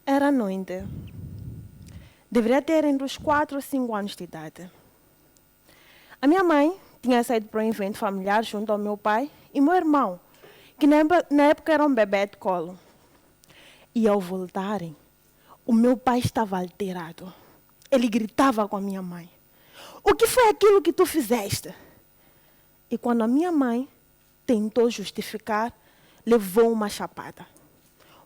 Era noite. Deveria ter entre os 4 ou 5 anos de idade. A minha mãe tinha saído para um evento familiar junto ao meu pai e meu irmão, que na época era um bebê de colo. E ao voltarem, o meu pai estava alterado. Ele gritava com a minha mãe: "O que foi aquilo que tu fizeste?" E quando a minha mãe tentou justificar, levou uma chapada.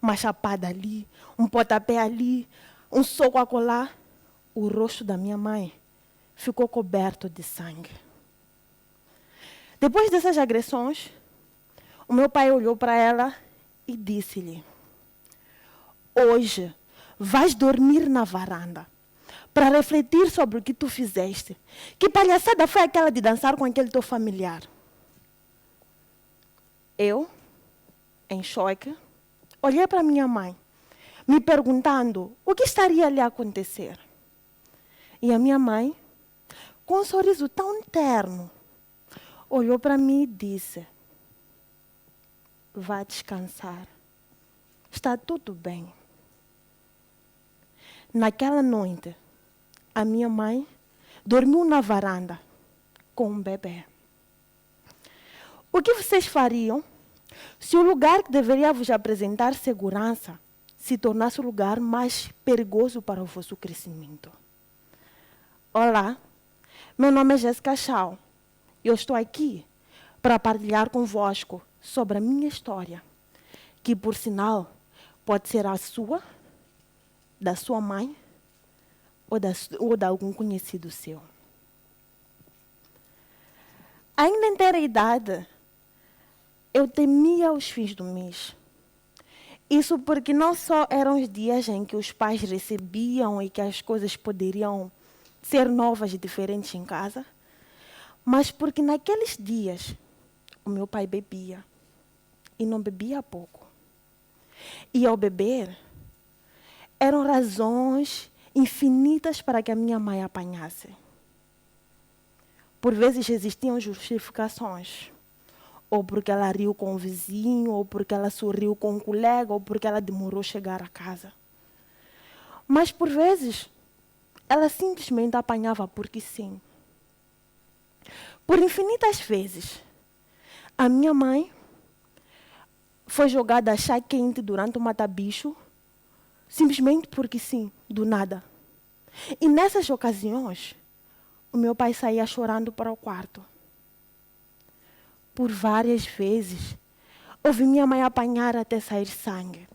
Uma chapada ali, um pontapé ali, um soco acolá. O rosto da minha mãe ficou coberto de sangue. Depois dessas agressões, o meu pai olhou para ela e disse-lhe: "Hoje vais dormir na varanda para refletir sobre o que tu fizeste. Que palhaçada foi aquela de dançar com aquele teu familiar?" Eu, em choque, olhei para minha mãe, me perguntando o que estaria a lhe acontecer. E a minha mãe, com um sorriso tão terno, olhou para mim e disse: "Vá descansar. Está tudo bem." Naquela noite, a minha mãe dormiu na varanda com um bebê. O que vocês fariam se o lugar que deveria vos apresentar segurança se tornasse o lugar mais perigoso para o vosso crescimento? Olá, meu nome é Jéssica Chau e eu estou aqui para partilhar convosco sobre a minha história, que por sinal pode ser a sua, da sua mãe ou de algum conhecido seu. Ainda em ter a idade, eu temia os fins do mês. Isso porque não só eram os dias em que os pais recebiam e que as coisas poderiam ser novas e diferentes em casa, mas porque naqueles dias o meu pai bebia, e não bebia pouco. E ao beber, eram razões infinitas para que a minha mãe apanhasse. Por vezes existiam justificações. Ou porque ela riu com o vizinho, ou porque ela sorriu com um colega, ou porque ela demorou a chegar a casa. Mas por vezes, ela simplesmente apanhava porque sim. Por infinitas vezes, a minha mãe foi jogada a chá quente durante o mata-bicho, simplesmente porque sim, do nada. E nessas ocasiões, o meu pai saía chorando para o quarto. Por várias vezes, ouvi minha mãe apanhar até sair sangue.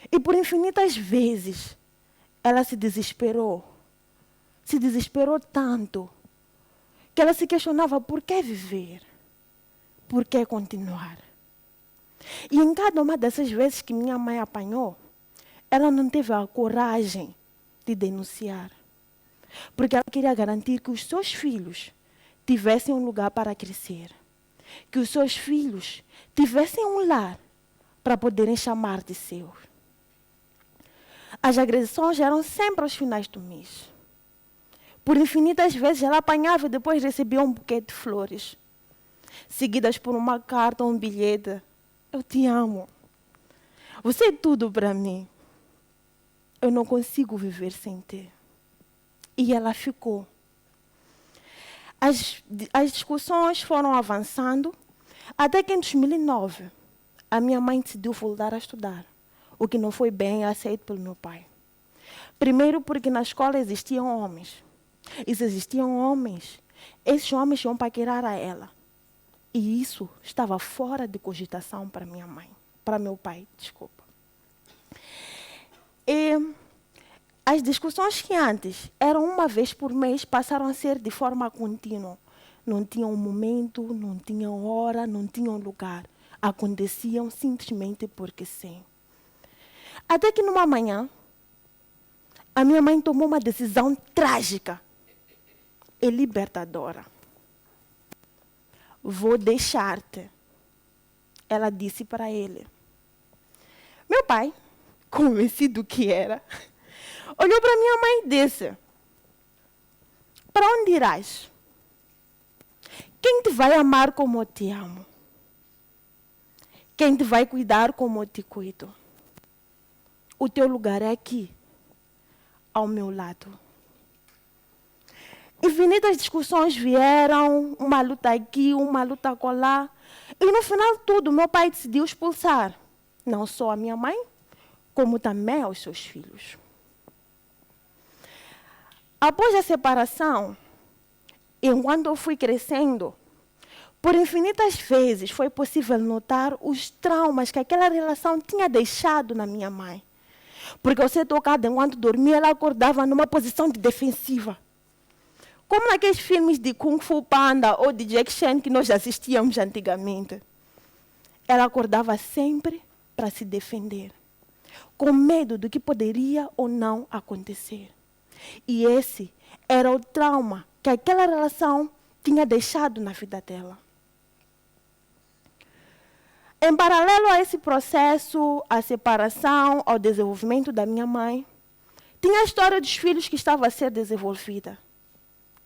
E por infinitas vezes, ela se desesperou tanto, que ela se questionava por que viver, por que continuar. E em cada uma dessas vezes que minha mãe apanhou, ela não teve a coragem de denunciar, porque ela queria garantir que os seus filhos tivessem um lugar para crescer, que os seus filhos tivessem um lar para poderem chamar de seus. As agressões eram sempre aos finais do mês. Por infinitas vezes ela apanhava e depois recebia um buquê de flores, seguidas por uma carta ou um bilhete: "Eu te amo. Você é tudo para mim. Eu não consigo viver sem ti." E ela ficou. As discussões foram avançando, até que em 2009, a minha mãe decidiu voltar a estudar, o que não foi bem aceito pelo meu pai. Primeiro porque na escola existiam homens. E se existiam homens, esses homens iam paquerar a ela. E isso estava fora de cogitação para minha mãe, para meu pai, desculpa. E as discussões que antes eram uma vez por mês passaram a ser de forma contínua. Não tinham momento, não tinham hora, não tinham lugar. Aconteciam simplesmente porque sim. Até que numa manhã, a minha mãe tomou uma decisão trágica e libertadora. "Vou deixar-te", ela disse para ele. Meu pai, convencido que era, olhou para minha mãe e disse: "Para onde irás? Quem te vai amar como eu te amo? Quem te vai cuidar como eu te cuido? o teu lugar é aqui, ao meu lado. Infinitas discussões vieram, uma luta aqui, uma luta acolá. E no final de tudo, meu pai decidiu expulsar não só a minha mãe, como também aos seus filhos. Após a separação, enquanto eu fui crescendo, por infinitas vezes foi possível notar os traumas que aquela relação tinha deixado na minha mãe. Porque ao ser tocada enquanto dormia, ela acordava numa posição de defensiva. Como naqueles filmes de Kung Fu Panda ou de Jack Chan que nós assistíamos antigamente. Ela acordava sempre para se defender, com medo do que poderia ou não acontecer. E esse era o trauma que aquela relação tinha deixado na vida dela. Em paralelo a esse processo, a separação, ao desenvolvimento da minha mãe, tinha a história dos filhos que estava a ser desenvolvida.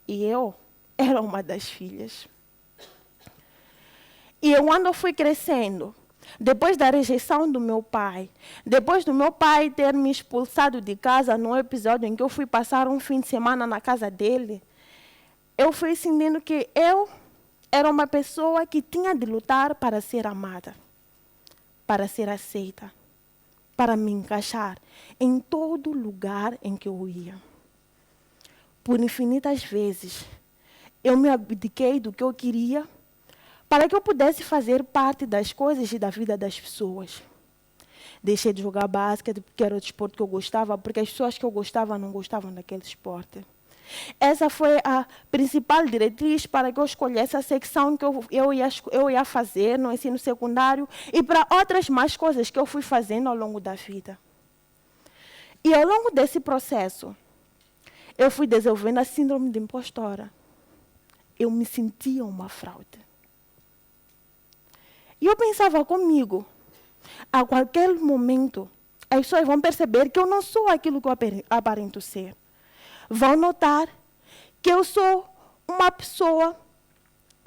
E eu era uma das filhas. E quando eu fui crescendo, depois da rejeição do meu pai, depois do meu pai ter me expulsado de casa num episódio em que eu fui passar um fim de semana na casa dele, eu fui sentindo que eu era uma pessoa que tinha de lutar para ser amada, para ser aceita, para me encaixar em todo lugar em que eu ia. Por infinitas vezes, eu me abdiquei do que eu queria para que eu pudesse fazer parte das coisas e da vida das pessoas. Deixei de jogar basquete, porque era o desporto que eu gostava, porque as pessoas que eu gostava não gostavam daquele esporte. Essa foi a principal diretriz para que eu escolhesse a secção que eu ia fazer no ensino secundário e para outras mais coisas que eu fui fazendo ao longo da vida. E ao longo desse processo, eu fui desenvolvendo a síndrome de impostora. Eu me sentia uma fraude. E eu pensava comigo, a qualquer momento, as pessoas vão perceber que eu não sou aquilo que eu aparento ser. Vão notar que eu sou uma pessoa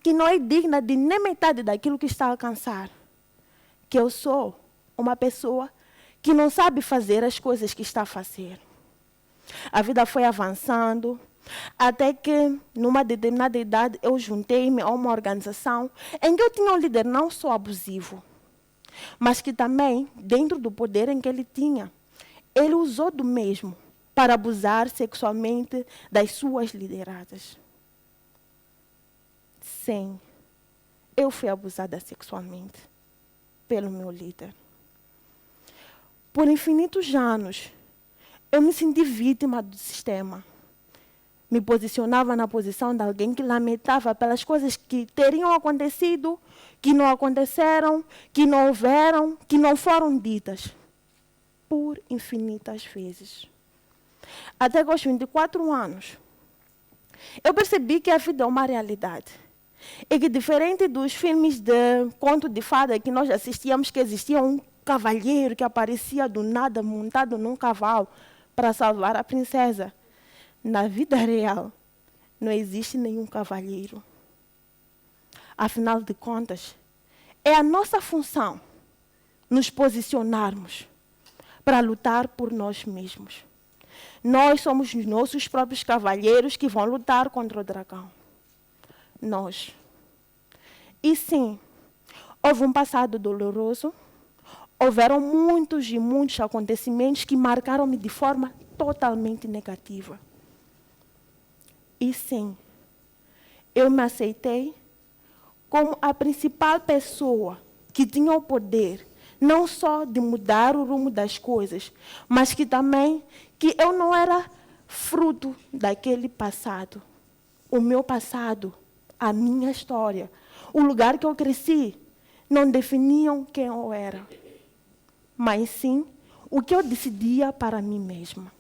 que não é digna de nem metade daquilo que está a alcançar. Que eu sou uma pessoa que não sabe fazer as coisas que está a fazer. A vida foi avançando, até que, numa determinada idade, eu juntei-me a uma organização em que eu tinha um líder não só abusivo, mas que também, dentro do poder em que ele tinha, ele usou do mesmo para abusar sexualmente das suas lideradas. Sim, eu fui abusada sexualmente pelo meu líder. Por infinitos anos, eu me senti vítima do sistema. Me posicionava na posição de alguém que lamentava pelas coisas que teriam acontecido, que não aconteceram, que não houveram, que não foram ditas. Por infinitas vezes. Até que aos 24 anos, eu percebi que a vida é uma realidade. E que, diferente dos filmes de conto de fada que nós assistíamos, que existia um cavalheiro que aparecia do nada montado num cavalo para salvar a princesa. Na vida real, não existe nenhum cavalheiro. Afinal de contas, é a nossa função nos posicionarmos para lutar por nós mesmos. Nós somos os nossos próprios cavalheiros que vão lutar contra o dragão. Nós. E sim, houve um passado doloroso, houveram muitos e muitos acontecimentos que marcaram-me de forma totalmente negativa. E sim, eu me aceitei como a principal pessoa que tinha o poder, não só de mudar o rumo das coisas, mas que também que eu não era fruto daquele passado. O meu passado, a minha história, o lugar que eu cresci, não definiam quem eu era, mas sim o que eu decidia para mim mesma.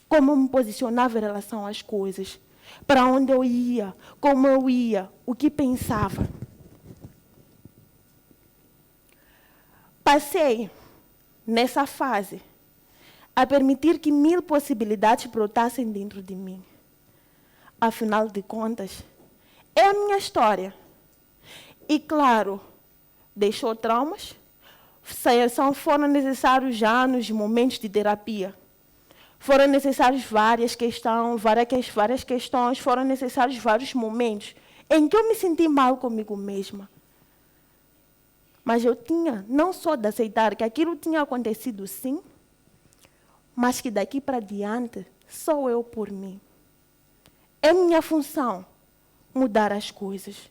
Como eu me posicionava em relação às coisas, para onde eu ia, como eu ia, o que pensava. Passei, nessa fase, a permitir que 1000 possibilidades brotassem dentro de mim. Afinal de contas, é a minha história. E, claro, deixou traumas, foram necessários anos, momentos de terapia. Foram necessários várias questões, foram necessários vários momentos em que eu me senti mal comigo mesma. Mas eu tinha não só de aceitar que aquilo tinha acontecido sim, mas que daqui para diante sou eu por mim. É minha função mudar as coisas.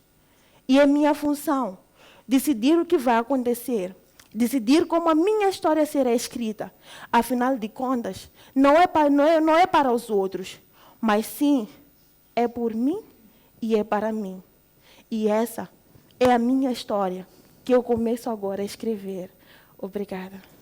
E é minha função decidir o que vai acontecer. Decidir como a minha história será escrita. Afinal de contas, não é para os outros, mas sim é por mim e é para mim. E essa é a minha história, que eu começo agora a escrever. Obrigada.